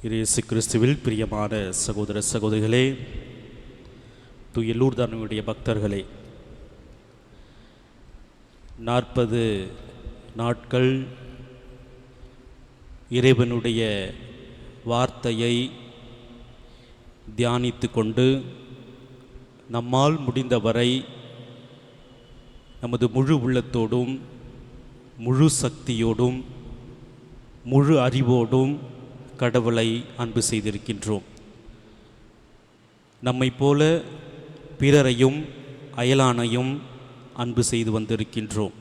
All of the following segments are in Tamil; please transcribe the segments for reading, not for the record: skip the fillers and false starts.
இயேசு கிறிஸ்துவில் பிரியமான சகோதர சகோதரிகளே, தூய லூர்தானுடைய பக்தர்களே, 40 நாட்கள் இறைவனுடைய வார்த்தையை தியானித்து கொண்டு நம்மால் முடிந்தவரை நமது முழு உள்ளத்தோடும் முழு சக்தியோடும் முழு அறிவோடும் கடவுளை அன்பு செய்திருக்கின்றோம். நம்மை போல பிறரையும் அயலானையும் அன்பு செய்து வந்திருக்கின்றோம்.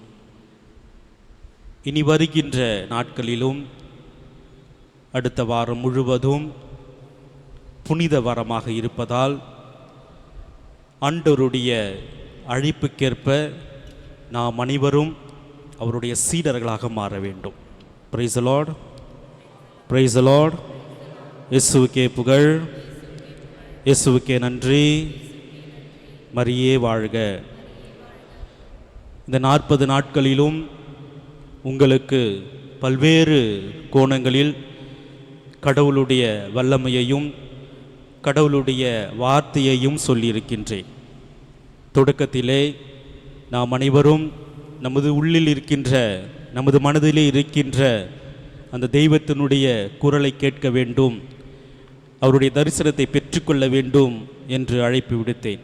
இனி வருகின்ற நாட்களிலும் அடுத்த வாரம் முழுவதும் புனித வாரமாக இருப்பதால் ஆண்டவருடைய அழைப்புக்கேற்ப நாம் அனைவரும் அவருடைய சீடர்களாக மாற வேண்டும். Praise the Lord, praise the Lord. இயேசுவுக்கே புகழ், இயேசுவுக்கே நன்றி, மரியே வாழ்க. இந்த 40 நாட்களிலும் உங்களுக்கு பல்வேறு கோணங்களில் கடவுளுடைய வல்லமையையும் கடவுளுடைய வார்த்தையையும் சொல்லியிருக்கின்றேன். தொடக்கத்திலே நாம் அனைவரும் நமது உள்ளில் இருக்கின்ற, நமது மனதிலே இருக்கின்ற அந்த தெய்வத்தினுடைய குரலை கேட்க வேண்டும், அவருடைய தரிசனத்தை பெற்றுக்கொள்ள வேண்டும் என்று அழைப்பு விடுத்தேன்.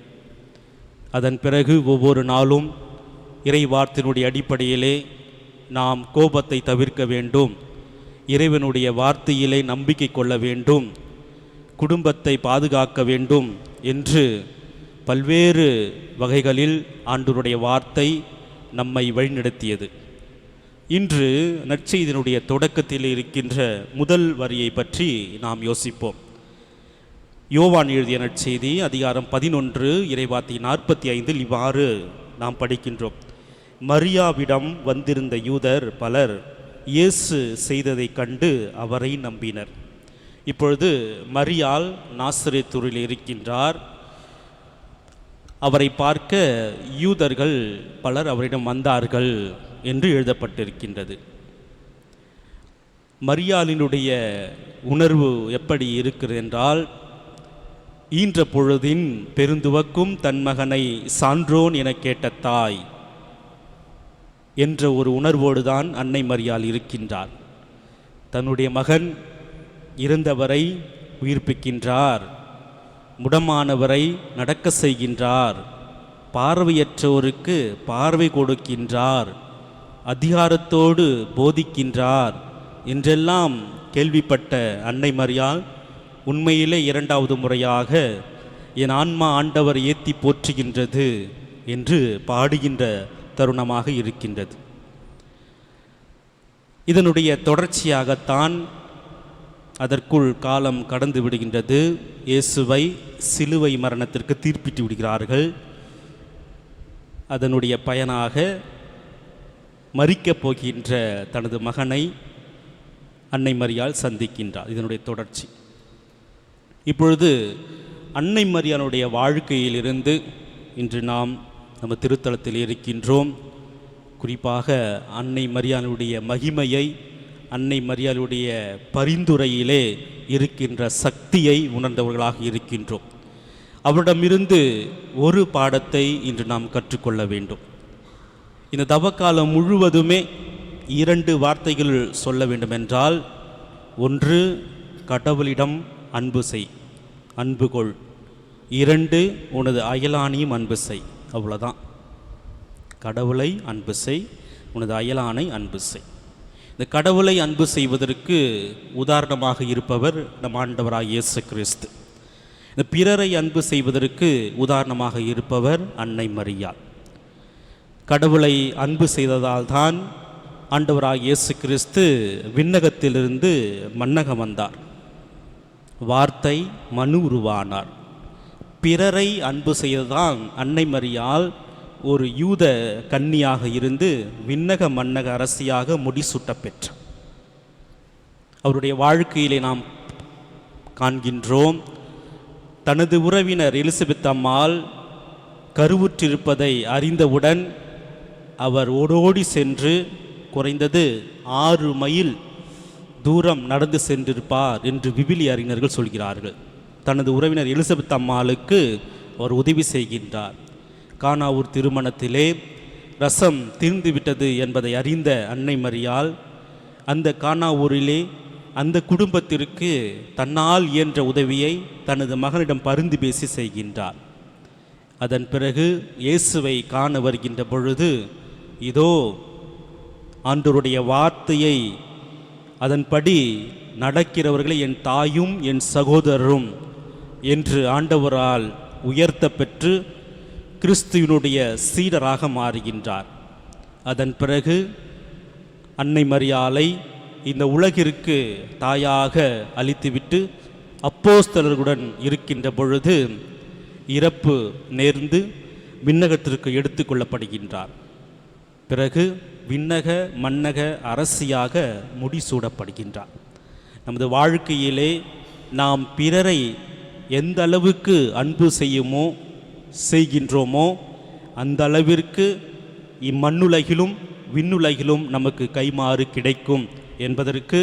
அதன் பிறகு ஒவ்வொரு நாளும் இறை வார்த்தையினுடைய அடிப்படையிலே நாம் கோபத்தை தவிர்க்க வேண்டும், இறைவனுடைய வார்த்தையிலே நம்பிக்கை கொள்ள வேண்டும், குடும்பத்தை பாதுகாக்க வேண்டும் என்று பல்வேறு வகைகளில் ஆண்டவருடைய வார்த்தை நம்மை வழிநடத்தியது. இன்று நற்செய்தியினுடைய தொடக்கத்தில் இருக்கின்ற முதல் வரியை பற்றி நாம் யோசிப்போம். யோவான் எழுதிய நற்செய்தி அதிகாரம் 11 இறைவார்த்தை 45 இவ்வாறு நாம் படிக்கின்றோம். மரியாவிடம் வந்திருந்த யூதர் பலர் இயேசு செய்ததை கண்டு அவரை நம்பினர். இப்பொழுது மரியாள் நாசரேத்தூரில் இருக்கின்றார். அவரை பார்க்க யூதர்கள் பலர் அவரிடம் வந்தார்கள் என்று எழுதப்பட்டிருக்கின்றது. மரியாளினுடைய உணர்வு எப்படி இருக்கிறது என்றால், ஈன்ற பொழுதின் பெருந்துவக்கும் தன் மகனை சான்றோன் என கேட்ட தாய் என்ற ஒரு உணர்வோடு தான் அன்னை மரியாள் இருக்கின்றார். தன்னுடைய மகன் இறந்தவரை உயிர்ப்பிக்கின்றார், முடமானவரை நடக்க செய்கின்றார், பார்வையற்றோருக்கு பார்வை கொடுக்கின்றார், அதிகாரத்தோடு போதிக்கின்றார் என்றெல்லாம் கேள்விப்பட்ட அன்னை மரியாள் உண்மையிலே 2வது முறையாக என் ஆன்மா ஆண்டவர் ஏத்தி போற்றுகின்றது என்று பாடுகின்ற தருணமாக இருக்கின்றது. இதனுடைய தொடர்ச்சியாகத்தான் அதற்குள் காலம் கடந்து விடுகின்றது. இயேசுவை சிலுவை மரணத்திற்கு தீர்ப்பிட்டு விடுகிறார்கள். அதனுடைய பயனாக மரிக்கப் போகின்ற தனது மகனை அன்னை மரியாள் சந்திக்கின்றார். இதனுடைய தொடர்ச்சி. இப்பொழுது அன்னை மரியாளுடைய வாழ்க்கையிலிருந்து இன்று நாம் நம்ம திருத்தலத்தில் இருக்கின்றோம். குறிப்பாக அன்னை மரியாளுடைய மகிமையை, அன்னை மரியாளுடைய பரிந்துரையிலே இருக்கின்ற சக்தியை உணர்ந்தவர்களாக இருக்கின்றோம். அவரிடமிருந்து ஒரு பாடத்தை இன்று நாம் கற்றுக்கொள்ள வேண்டும். இந்த தவக்காலம் முழுவதுமே 2 வார்த்தைகள் சொல்ல வேண்டுமென்றால், ஒன்று கடவுளிடம் அன்பு செய், அன்பு கொள். 2 உனது அயலானையும் அன்பு செய். அவ்வளோதான். கடவுளை அன்பு செய், உனது அயலானை அன்பு செய். இந்த கடவுளை அன்பு செய்வதற்கு உதாரணமாக இருப்பவர் நம் ஆண்டவராக இயேசு கிறிஸ்து. இந்த பிறரை அன்பு செய்வதற்கு உதாரணமாக இருப்பவர் அன்னை மரியாள். கடவுளை அன்பு செய்ததால் தான் ஆண்டவராக இயேசு கிறிஸ்து விண்ணகத்திலிருந்து மண்ணகம் வந்தார். வார்த்தை மனு உருவானார். பிறரை அன்பு செய்ததான் அன்னை மரியாள் ஒரு யூத கன்னியாக இருந்து விண்ணக மன்னக அரசியாக முடிசூட்ட பெற்றார். அவருடைய வாழ்க்கையிலே நாம் காண்கின்றோம். தனது உறவினர் எலிசபெத் அம்மாள் கருவுற்றிருப்பதை அறிந்தவுடன் அவர் ஓடோடி சென்று குறைந்தது 6 மைல் தூரம் நடந்து சென்றிருப்பார் என்று விவிலிய அறிஞர்கள் சொல்கிறார்கள். தனது உறவினர் எலிசபெத் அம்மாளுக்கு அவர் உதவி செய்கின்றார். கானாவூர் திருமணத்திலே ரசம் தீர்ந்துவிட்டது என்பதை அறிந்த அன்னை மரியாள் அந்த கானாவூரிலே அந்த குடும்பத்திற்கு தன்னால் இயன்ற உதவியை தனது மகனிடம் பரிந்து பேசி செய்கின்றார். அதன் பிறகு இயேசுவை காண வருகின்ற பொழுது, இதோ ஆண்டவருடைய வார்த்தையை அதன்படி நடக்கிறவர்களை என் தாயும் என் சகோதரரும் என்று ஆண்டவரால் உயர்த்த பெற்று கிறிஸ்துவினுடைய சீடராக மாறுகின்றார். அதன் பிறகு அன்னை மரியாளை இந்த உலகிற்கு தாயாக அளித்துவிட்டு அப்போஸ்தலர்களுடன் இருக்கின்ற பொழுது இறப்பு நேர்ந்து விண்ணகத்திற்கு எடுத்து கொள்ளப்படுகின்றார். பிறகு விண்ணக மன்னக அரசியாக முடிசூடப்படுகின்றார். நமது வாழ்க்கையிலே நாம் பிறரை எந்த அளவுக்கு அன்பு செய்கின்றோமோ அந்த அளவிற்கு இம்மண்ணுலகிலும் விண்ணுலகிலும் நமக்கு கைமாறு கிடைக்கும் என்பதற்கு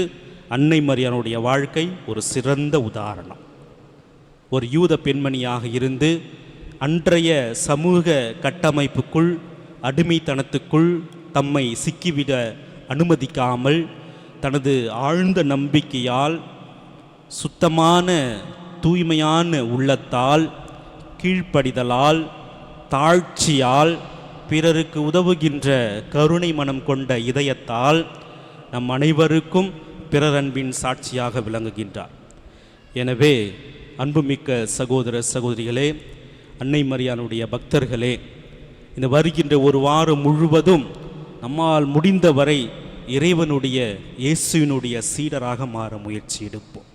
அன்னை மரியாளுடைய வாழ்க்கை ஒரு சிறந்த உதாரணம். ஒரு யூத பெண்மணியாக இருந்து அன்றைய சமூக கட்டமைப்புக்குள் அடிமைத்தனத்துக்குள் தம்மை சிக்கிவிட அனுமதிக்காமல் தனது ஆழ்ந்த நம்பிக்கையால் சுத்தமான தூய்மையான உள்ளத்தால் கீழ்ப்படிதலால் தாழ்ச்சியால் பிறருக்கு உதவுகின்ற கருணை மனம் கொண்ட இதயத்தால் நம் அனைவருக்கும் பிறரன்பின் சாட்சியாக விளங்குகின்றார். எனவே அன்புமிக்க சகோதர சகோதரிகளே, அன்னை மரியாளுடைய பக்தர்களே, இந்த வருகின்ற ஒரு வாரம் முழுவதும் நம்மால் முடிந்தவரை இறைவனுடைய இயேசுவினுடைய சீடராக மாற முயற்சி எடுப்போம்.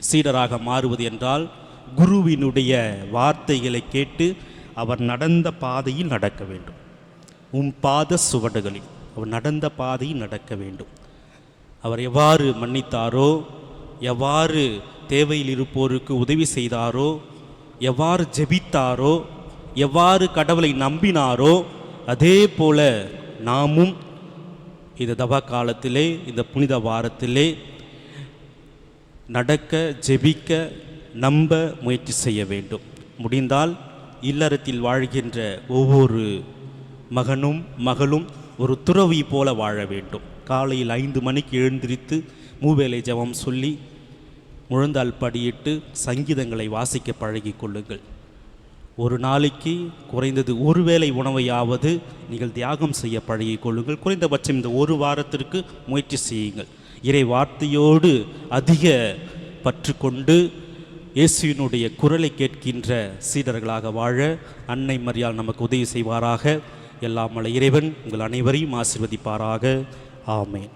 சீடராக மாறுவது என்றால் குருவினுடைய வார்த்தைகளை கேட்டு அவர் நடந்த பாதையில் நடக்க வேண்டும். பாத சுவடுகளில் அவர் நடந்த பாதையில் நடக்க வேண்டும். அவர் எவ்வாறு மன்னித்தாரோ, எவ்வாறு தேவையில் இருப்போருக்கு உதவி செய்தாரோ, எவ்வாறு ஜெபித்தாரோ, எவ்வாறு கடவுளை நம்பினாரோ, அதே போல நாமும் இந்த தவ காலத்திலே இந்த புனித வாரத்திலே நடக்க, ஜெபிக்க, நம்ப முயற்சி செய்ய வேண்டும். முடிந்தால் இல்லறத்தில் வாழ்கின்ற ஒவ்வொரு மகனும் மகளும் ஒரு துறவி போல வாழ வேண்டும். காலையில் 5 மணிக்கு எழுந்திரித்து மூவேளை ஜெபம் சொல்லி முழந்தால் படியிட்டு சங்கீதங்களை வாசிக்க பழகி கொள்ளுங்கள். ஒரு நாளைக்கு குறைந்தது ஒருவேளை உணவையாவது நீங்கள் தியாகம் செய்ய பழகி கொள்ளுங்கள். குறைந்தபட்சம் இந்த ஒரு வாரத்திற்கு முயற்சி செய்யுங்கள். இறை வார்த்தையோடு அதிக பற்று கொண்டு இயேசுவினுடைய குரலை கேட்கின்ற சீடர்களாக வாழ அன்னை மரியாள் நமக்கு உதவி செய்வாராக. எல்லாம் வல்ல இறைவன் உங்கள் அனைவரையும் ஆசீர்வதிப்பாராக. ஆமேன்.